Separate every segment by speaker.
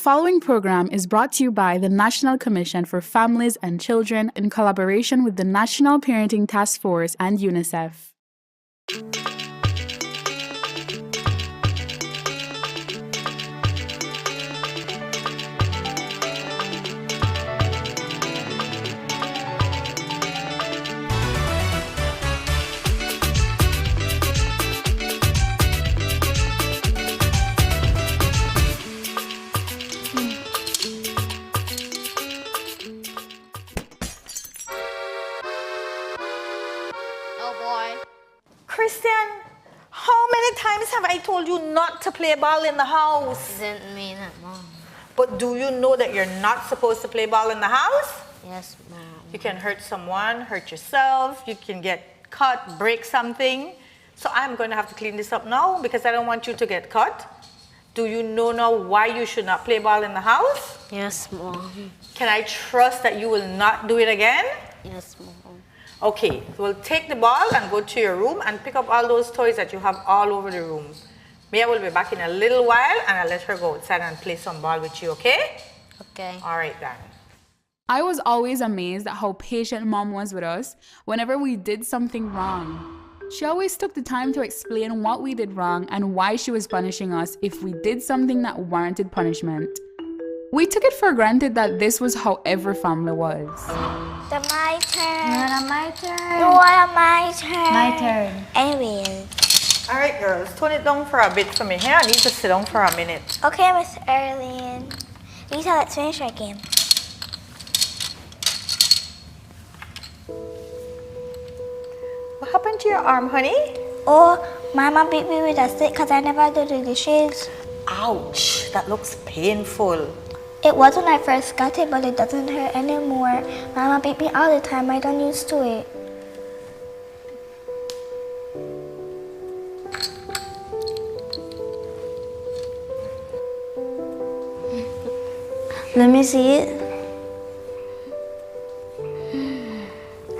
Speaker 1: following program is brought to you by the National Commission for Families and Children in collaboration with the National Parenting Task Force and UNICEF.
Speaker 2: Christian, how many times have I told you not to play ball in the house?
Speaker 3: Didn't mean it, Mom.
Speaker 2: But do you know that you're not supposed to play ball in the house?
Speaker 3: Yes, Mom.
Speaker 2: You can hurt someone, hurt yourself, you can get cut, break something. So I'm going to have to clean this up now because I don't want you to get cut. Do you know now why you should not play ball in the house?
Speaker 3: Yes, Mom.
Speaker 2: Can I trust that you will not do it again?
Speaker 3: Yes, Mom.
Speaker 2: Okay, we'll take the ball and go to your room and pick up all those toys that you have all over the room. Mia will be back in a little while and I'll let her go outside and play some ball with you, okay?
Speaker 3: Okay.
Speaker 2: All right, then.
Speaker 1: I was always amazed at how patient Mom was with us whenever we did something wrong. She always took the time to explain what we did wrong and why she was punishing us if we did something that warranted punishment. We took it for granted that this was how every family was.
Speaker 4: My turn.
Speaker 3: Not my turn.
Speaker 4: My turn.
Speaker 3: My turn.
Speaker 4: Anyway.
Speaker 2: All right, girls, tone it down for a bit for me here. I need to sit down for a minute.
Speaker 4: Okay, Miss Erlene. Lisa, let's finish our game.
Speaker 2: What happened to your arm, honey?
Speaker 4: Oh, Mama beat me with a stick because I never did the dishes.
Speaker 2: Ouch, that looks painful.
Speaker 4: It was when I first got it, but it doesn't hurt anymore. Mama beat me all the time. I don't used to it.
Speaker 3: Let me see it.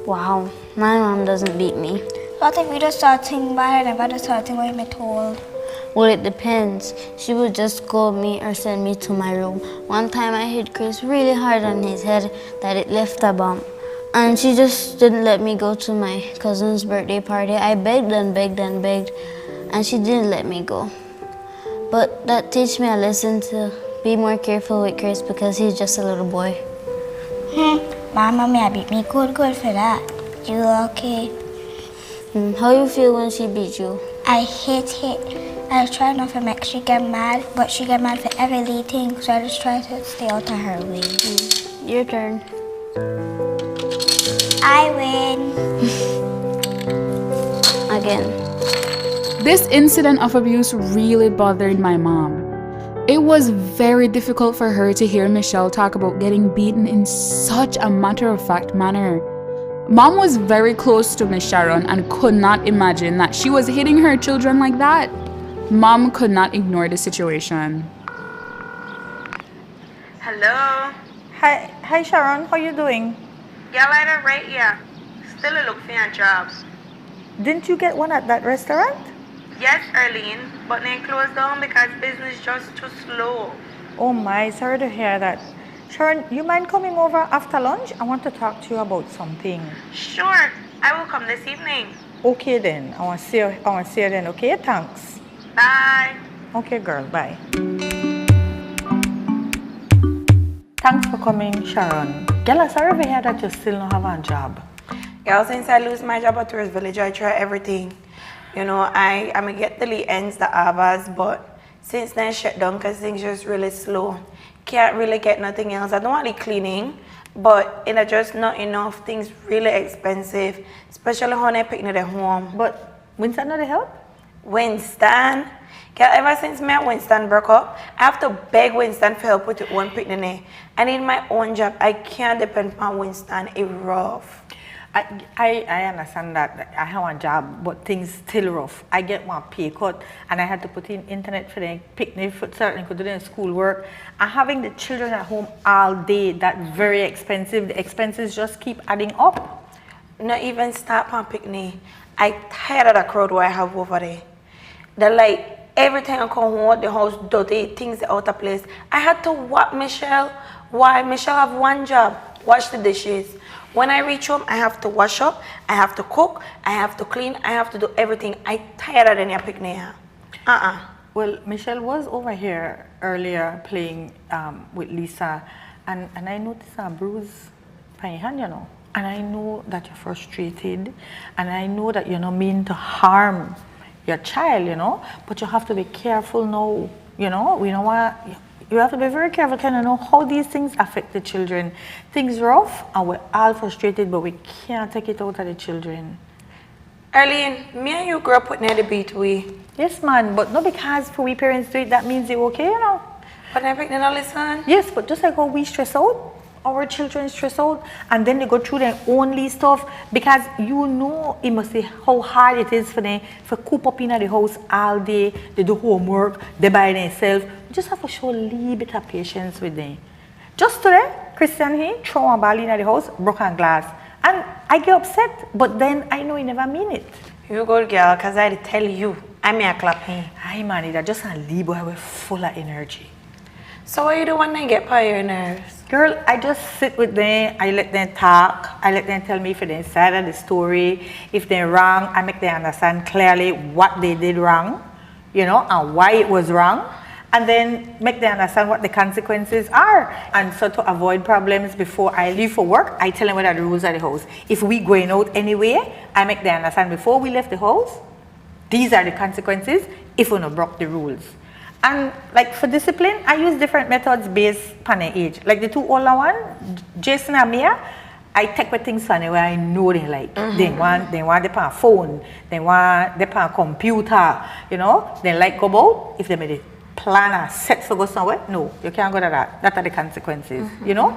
Speaker 3: Wow, my mom doesn't beat me.
Speaker 4: What if you just starting bad and never starting what you told?
Speaker 3: Well, it depends. She would just scold me or send me to my room. One time I hit Chris really hard on his head that it left a bump. And she just didn't let me go to my cousin's birthday party. I begged and begged and begged, and she didn't let me go. But that teach me a lesson to be more careful with Chris because he's just a little boy.
Speaker 4: Mama may beat me good for that. You okay?
Speaker 3: How you feel when she beat you?
Speaker 4: I hate it. I try not to make she get mad, but she get mad for every little thing, so I just try to stay out of her way.
Speaker 3: Your turn.
Speaker 4: I win.
Speaker 3: Again.
Speaker 1: This incident of abuse really bothered my mom. It was very difficult for her to hear Michelle talk about getting beaten in such a matter-of-fact manner. Mom was very close to Miss Sharon and could not imagine that she was hitting her children like that. Mom could not ignore the situation.
Speaker 5: Hello.
Speaker 2: Hi, Sharon. How you doing?
Speaker 5: Yeah, like right here. Still a look for your jobs.
Speaker 2: Didn't you get one at that restaurant?
Speaker 5: Yes, Arlene, but they closed down because business just too slow.
Speaker 2: Oh my, sorry to hear that. Sharon, you mind coming over after lunch? I want to talk to you about something.
Speaker 5: Sure, I will come this evening.
Speaker 2: Okay then. I want to see you then. Okay, thanks.
Speaker 5: Bye.
Speaker 2: Okay, girl. Bye. Thanks for coming, Sharon. Girl, sorry to hear that you still don't have a job.
Speaker 6: Girl, since I lose my job at Tourist Village, I try everything. You know, I'm going to get the lead ends, the hours, but since then shut down because things just really slow. Can't really get nothing else. I don't want the cleaning, but it's just not enough. Things really expensive, especially when I pick at home.
Speaker 2: But Winston not help?
Speaker 6: Winston? Girl, ever since me and Winston broke up, I have to beg Winston for help with the one picnic. I need my own job. I can't depend on Winston. It's rough.
Speaker 2: I understand that I have a job, but things still rough. I get one pay cut, and I had to put in internet for the picnic so that I could do their schoolwork. And having the children at home all day, that's very expensive. The expenses just keep adding up.
Speaker 6: Not even start on picnic. I tired of the crowd what I have over there. They're like Every time I come home, the house dirty, things are out of place. I had to watch Michelle. Why? Michelle have one job, wash the dishes. When I reach home, I have to wash up, I have to cook, I have to clean, I have to do everything. I tired of the picnic.
Speaker 2: Well, Michelle was over here earlier playing with Lisa, and I noticed a bruise on your hand, you know. And I know that you're frustrated, and I know that you're not mean to harm your child, you know, but you have to be careful now, you know. We don't want, you have to be very careful, kind of know how these things affect the children. Things rough, and we're all frustrated, but we can't take it out of the children.
Speaker 6: Arlene, me and you grew up with near the beat we.
Speaker 2: Yes, man, but not because for we parents do it, that means they're okay, you know.
Speaker 6: But I don't listen.
Speaker 2: Yes, but just like how we stress out, our children stress out, and then they go through their only stuff, because you know it must be how hard it is for them to coop up in the house all day. They do homework, they by themselves. You just have to show a little bit of patience with them. Just today, Christian here throw a ball in the house, broken glass, and I get upset, but then I know he never mean it.
Speaker 6: You good girl, cause I tell you, I'm a clap him.
Speaker 2: Hi man, that just a leave boy with full of energy.
Speaker 6: So what you do when they get by your nerves?
Speaker 2: Girl, I just sit with them, I let them talk, I let them tell me for the side of the story. If they're wrong, I make them understand clearly what they did wrong, you know, and why it was wrong. And then make them understand what the consequences are. And so to avoid problems before I leave for work, I tell them what are the rules of the house. If we going out anyway, I make them understand before we left the house, these are the consequences if we not broke the rules. And like for discipline, I use different methods based on their age. Like the two older one, Jason and Mia, I take with things from where I know they like. They want them on phone, they want them on computer, you know. They like go out. If they made a plan or set for go somewhere, no, you can't go to that. That are the consequences, you know.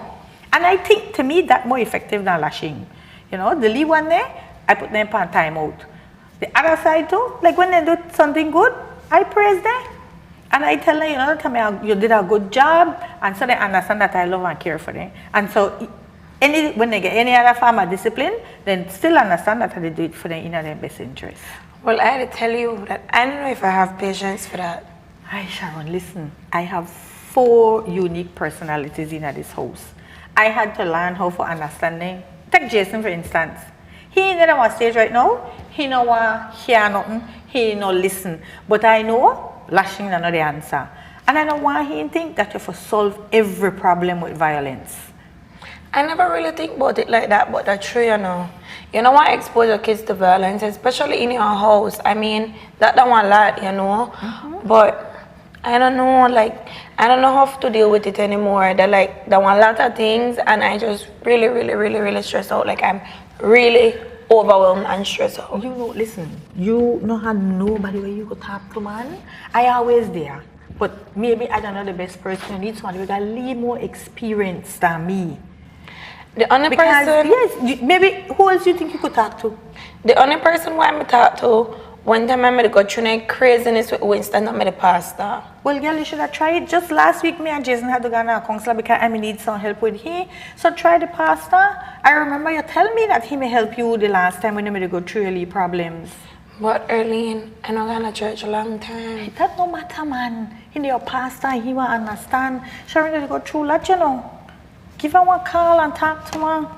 Speaker 2: And I think to me that more effective than lashing. You know, the leave one there, I put them on timeout. The other side too, like when they do something good, I praise them. And I tell them, you know, tell me you did a good job, and so they understand that I love and care for them. And so when they get any other form of discipline, then still understand that I do it for them in their best interest.
Speaker 6: Well, I had to tell you that I don't know if I have patience for that.
Speaker 2: Hi Sharon, listen, I have 4 unique personalities in this house. I had to learn how to understand them. Take Jason for instance. He in our stage right now, he no want hear nothing, he no listen. But I know lashing is not the answer. And I don't want him think that you have to solve every problem with violence.
Speaker 6: I never really think about it like that, but that's true, you know. You don't want to expose your kids to violence, especially in your house. I mean, that don't want a lot, you know. But I don't know, like, I don't know how to deal with it anymore. They want a lot of things, and I just really stress out. Like, I'm really overwhelmed and stressed out.
Speaker 2: You know, listen, you don't have nobody where you could talk to, man. I always there. But maybe I don't know the best person. You need someone with a little more experience than me.
Speaker 6: The only person...
Speaker 2: Yes, maybe who else you think you could talk to?
Speaker 6: The only person who I talk to, one time I made go through that craziness with Winston and made a pastor.
Speaker 2: Well, girl, you should have tried it. Just last week, me and Jason had to go to a counselor because I need some help with him. So try the pastor. I remember you tell me that he may help you the last time when you made to go through your little problems.
Speaker 6: But Erlene, I know I'm going to church a long time.
Speaker 2: That no matter, man. He your pastor, he will understand. Sharon, you go through that, you know. Give her one call and talk to her.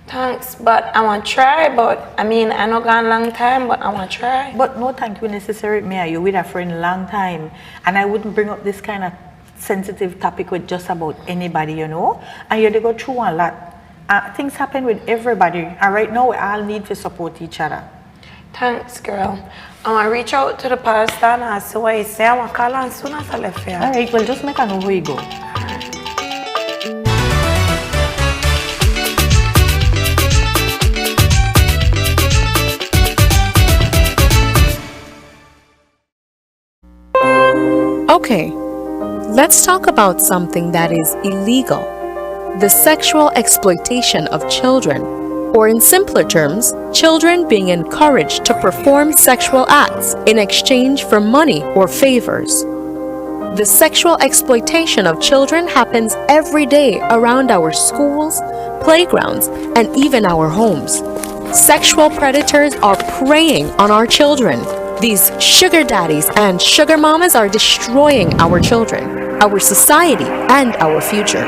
Speaker 6: Thanks, but I want to try, but I mean, I know gone a long time, but I want to try.
Speaker 2: But no thank you necessary, me. You're with a friend a long time, and I wouldn't bring up this kind of sensitive topic with just about anybody, you know. And you go through a lot. Things happen with everybody, and right now we all need to support each other.
Speaker 6: Thanks, girl. I want to reach out to the pastor and I see what he say. I want to call him as soon as I left here.
Speaker 2: All right, well, just make a know where you go.
Speaker 7: Okay, let's talk about something that is illegal: the sexual exploitation of children, or in simpler terms, children being encouraged to perform sexual acts in exchange for money or favors. The sexual exploitation of children happens every day around our schools, playgrounds, and even our homes. Sexual predators are preying on our children. These sugar daddies and sugar mamas are destroying our children, our society, and our future.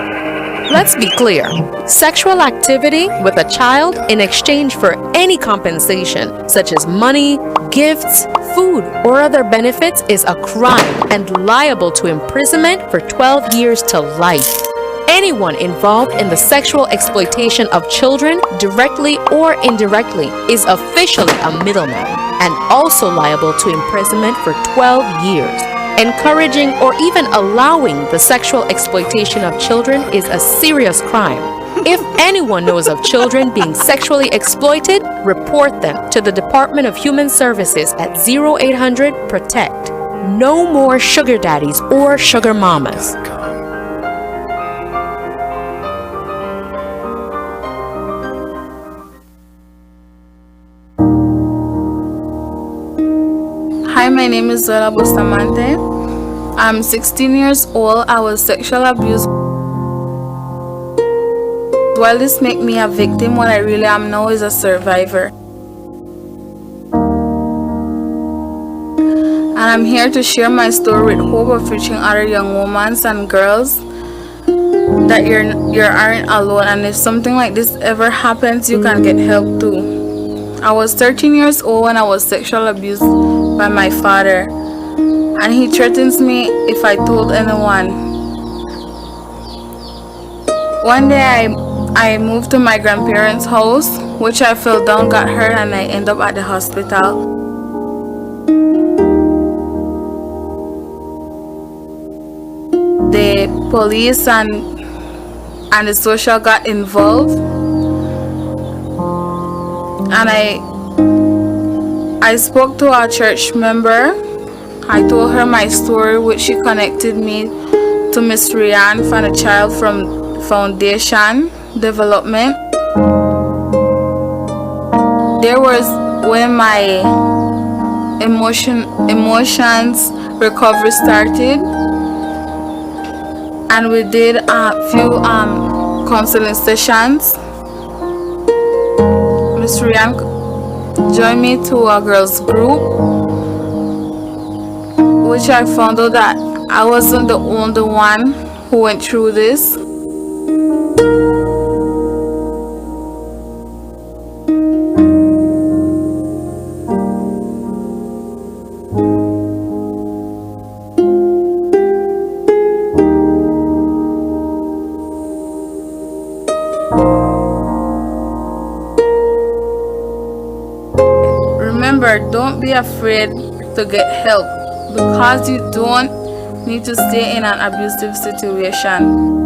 Speaker 7: Let's be clear. Sexual activity with a child in exchange for any compensation, such as money, gifts, food, or other benefits, is a crime and liable to imprisonment for 12 years to life. Anyone involved in the sexual exploitation of children, directly or indirectly, is officially a middleman and also liable to imprisonment for 12 years. Encouraging or even allowing the sexual exploitation of children is a serious crime. If anyone knows of children being sexually exploited, report them to the Department of Human Services at 0800 PROTECT. No more sugar daddies or sugar mamas.
Speaker 8: Hi, my name is Zola Bustamante. I'm 16 years old. I was sexually abused. While this makes me a victim, what I really am now is a survivor. And I'm here to share my story with hope of reaching other young women and girls that you aren't alone, and if something like this ever happens, you can get help too. I was 13 years old when I was sexually abused by my father, and he threatens me if I told anyone. One day I moved to my grandparents' house, which I fell down, got hurt, and I ended up at the hospital. The police and the social got involved, and I spoke to a church member. I told her my story, which she connected me to Miss Rianne from a child from Foundation Development. There was when my emotions recovery started, and we did a few counseling sessions. Miss Rianne joined me to a girls group, which I found out that I wasn't the only one who went through this. Remember, don't be afraid to get help, because you don't need to stay in an abusive situation.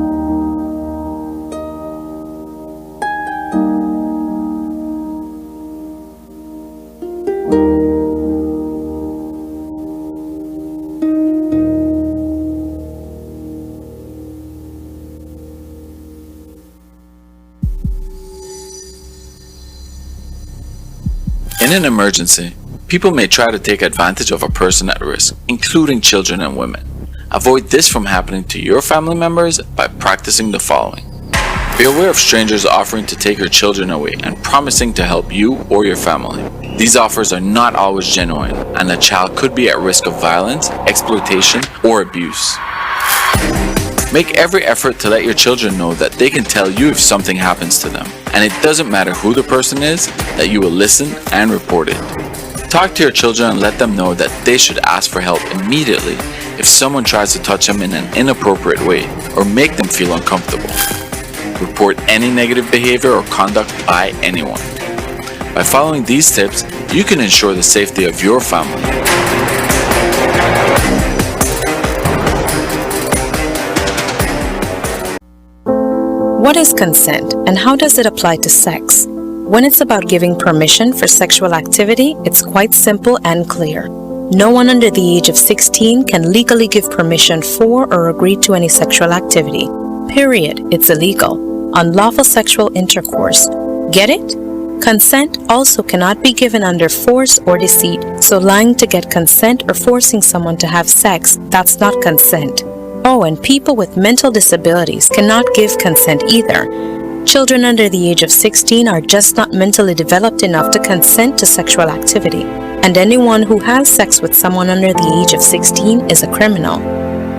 Speaker 9: In an emergency, people may try to take advantage of a person at risk, including children and women. Avoid this from happening to your family members by practicing the following. Be aware of strangers offering to take your children away and promising to help you or your family. These offers are not always genuine, and the child could be at risk of violence, exploitation, or abuse. Make every effort to let your children know that they can tell you if something happens to them, and it doesn't matter who the person is, that you will listen and report it. Talk to your children and let them know that they should ask for help immediately if someone tries to touch them in an inappropriate way or make them feel uncomfortable. Report any negative behavior or conduct by anyone. By following these tips, you can ensure the safety of your family.
Speaker 7: What is consent, and how does it apply to sex? When it's about giving permission for sexual activity, it's quite simple and clear. No one under the age of 16 can legally give permission for or agree to any sexual activity. Period. It's illegal. Unlawful sexual intercourse. Get it? Consent also cannot be given under force or deceit, so lying to get consent or forcing someone to have sex, that's not consent. Oh, and people with mental disabilities cannot give consent either. Children under the age of 16 are just not mentally developed enough to consent to sexual activity. And anyone who has sex with someone under the age of 16 is a criminal.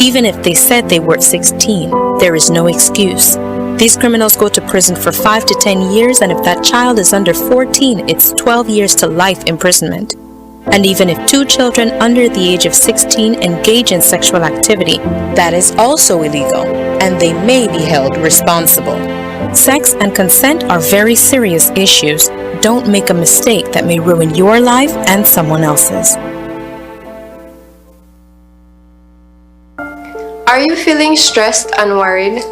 Speaker 7: Even if they said they were 16, there is no excuse. These criminals go to prison for 5 to 10 years, and if that child is under 14, it's 12 years to life imprisonment. And even if 2 children under the age of 16 engage in sexual activity, that is also illegal, and they may be held responsible. Sex and consent are very serious issues. Don't make a mistake that may ruin your life and someone else's.
Speaker 10: Are you feeling stressed and worried?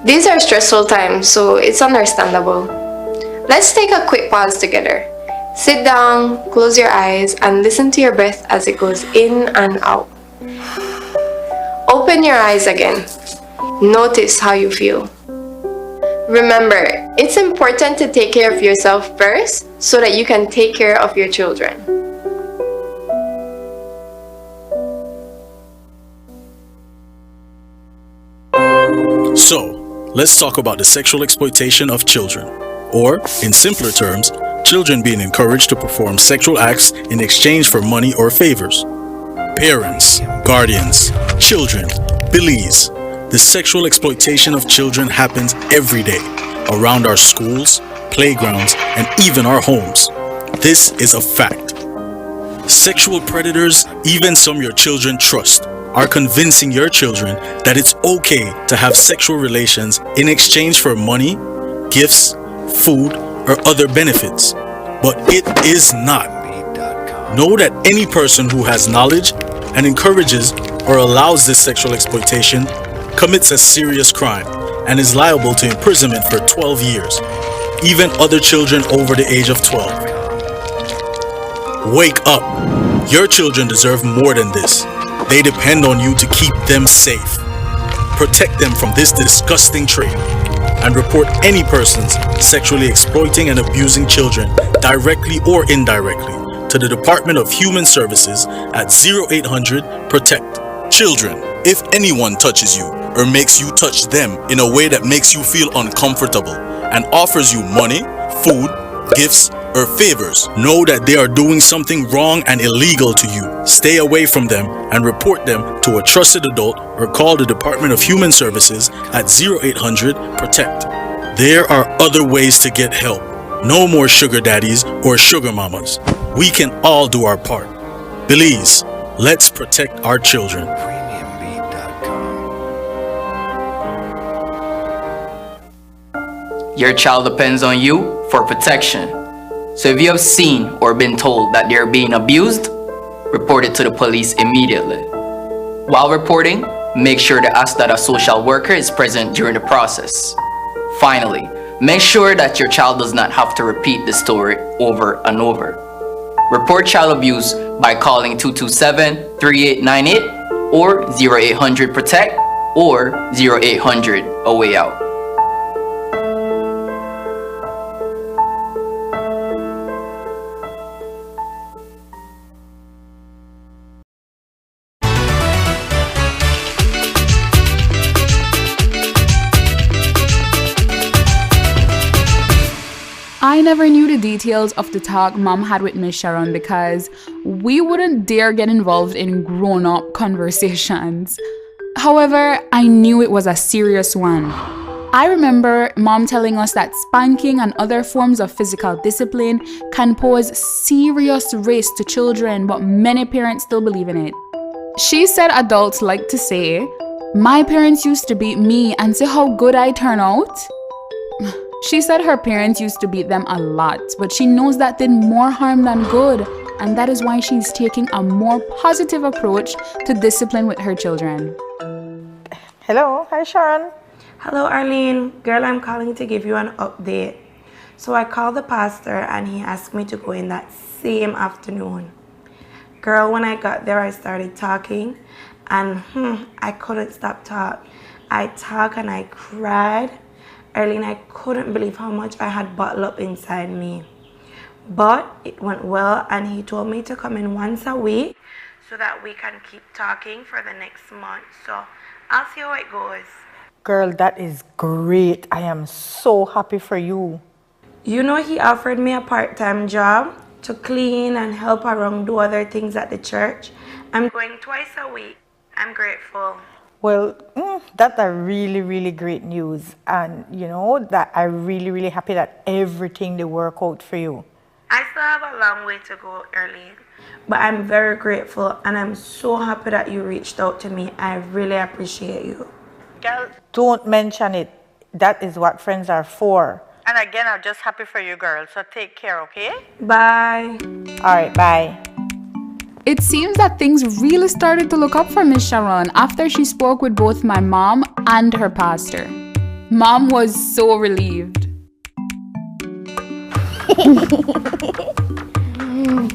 Speaker 10: These are stressful times, so it's understandable. Let's take a quick pause together. Sit down, close your eyes, and listen to your breath as it goes in and out. Open your eyes again. Notice how you feel. Remember, it's important to take care of yourself first so that you can take care of your children.
Speaker 11: So, let's talk about the sexual exploitation of children, or, in simpler terms, children being encouraged to perform sexual acts in exchange for money or favors. Parents, guardians, children, Belize. The sexual exploitation of children happens every day, around our schools, playgrounds, and even our homes. This is a fact. Sexual predators, even some your children trust, are convincing your children that it's okay to have sexual relations in exchange for money, gifts, food, or other benefits. But it is not. Know that any person who has knowledge and encourages or allows this sexual exploitation commits a serious crime and is liable to imprisonment for 12 years, even other children over the age of 12. Wake up! Your children deserve more than this. They depend on you to keep them safe. Protect them from this disgusting trade and report any persons sexually exploiting and abusing children directly or indirectly to the Department of Human Services at 0800 PROTECT. Children, if anyone touches you or makes you touch them in a way that makes you feel uncomfortable and offers you money, food, gifts, or favors, know that they are doing something wrong and illegal to you. Stay away from them and report them to a trusted adult or call the Department of Human Services at 0800 PROTECT. There are other ways to get help. No more sugar daddies or sugar mamas. We can all do our part. Belize, let's protect our children.
Speaker 12: Your child depends on you for protection. So if you have seen or been told that they are being abused, report it to the police immediately. While reporting, make sure to ask that a social worker is present during the process. Finally, make sure that your child does not have to repeat the story over and over. Report child abuse by calling 227-3898 or 0800 PROTECT or 0800 A Way Out.
Speaker 1: I never knew the details of the talk Mom had with Miss Sharon because we wouldn't dare get involved in grown-up conversations. However, I knew it was a serious one. I remember Mom telling us that spanking and other forms of physical discipline can pose serious risk to children, but many parents still believe in it. She said adults like to say, "My parents used to beat me and see how good I turn out." She said her parents used to beat them a lot, but she knows that did more harm than good, and that is why she's taking a more positive approach to discipline with her children.
Speaker 2: Hello, hi Sharon.
Speaker 6: Hello Arlene. Girl, I'm calling to give you an update. So I called the pastor and he asked me to go in that same afternoon. Girl, when I got there, I started talking and I couldn't stop talking. I talked and I cried. Arlene, I couldn't believe how much I had bottled up inside me. But it went well and he told me to come in once a week so that we can keep talking for the next month. So I'll see how it goes.
Speaker 2: Girl, that is great. I am so happy for you.
Speaker 6: You know, he offered me a part-time job to clean and help around do other things at the church. I'm going twice a week. I'm grateful.
Speaker 2: Well, that's a really, really great news. And you know, that I'm really, really happy that everything they work out for you.
Speaker 6: I still have a long way to go, Early. But I'm very grateful and I'm so happy that you reached out to me. I really appreciate you.
Speaker 2: Girl, don't mention it. That is what friends are for. And again, I'm just happy for you, girl. So take care, okay?
Speaker 6: Bye.
Speaker 2: All right, bye.
Speaker 1: It seems that things really started to look up for Miss Sharon after she spoke with both my mom and her pastor. Mom was so relieved.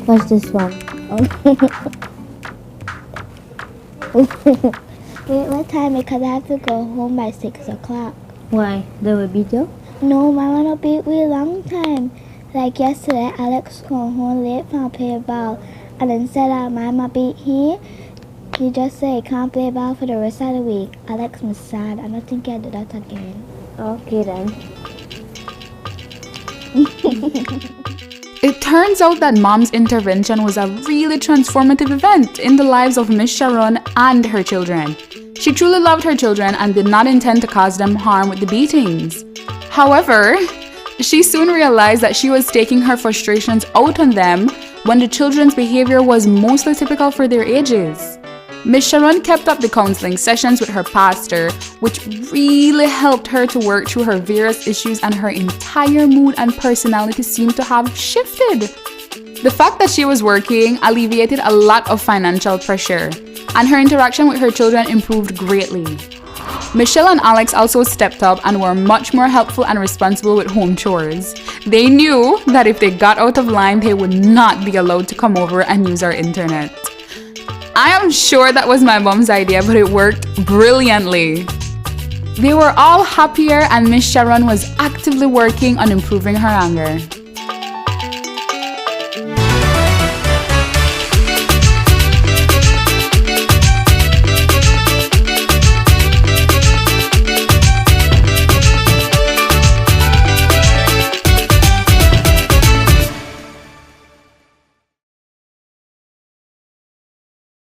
Speaker 4: What's this one? Wait, what time? Because I have to go home by 6 o'clock.
Speaker 3: Why? They will beat you?
Speaker 4: No, Mama no beat me a long time. Like yesterday, Alex came home late from play ball. And instead of Mama beat he just said he can't play ball for the rest of the week. Alex was sad. I don't think I'll do that again.
Speaker 3: Okay then.
Speaker 1: It turns out that Mom's intervention was a really transformative event in the lives of Miss Sharon and her children. She truly loved her children and did not intend to cause them harm with the beatings. However, she soon realized that she was taking her frustrations out on them when the children's behavior was mostly typical for their ages. Miss Sharon kept up the counseling sessions with her pastor, which really helped her to work through her various issues, and her entire mood and personality seemed to have shifted. The fact that she was working alleviated a lot of financial pressure, and her interaction with her children improved greatly. Michelle and Alex also stepped up and were much more helpful and responsible with home chores. They knew that if they got out of line, they would not be allowed to come over and use our internet. I am sure that was my mom's idea, but it worked brilliantly. They were all happier and Miss Sharon was actively working on improving her anger.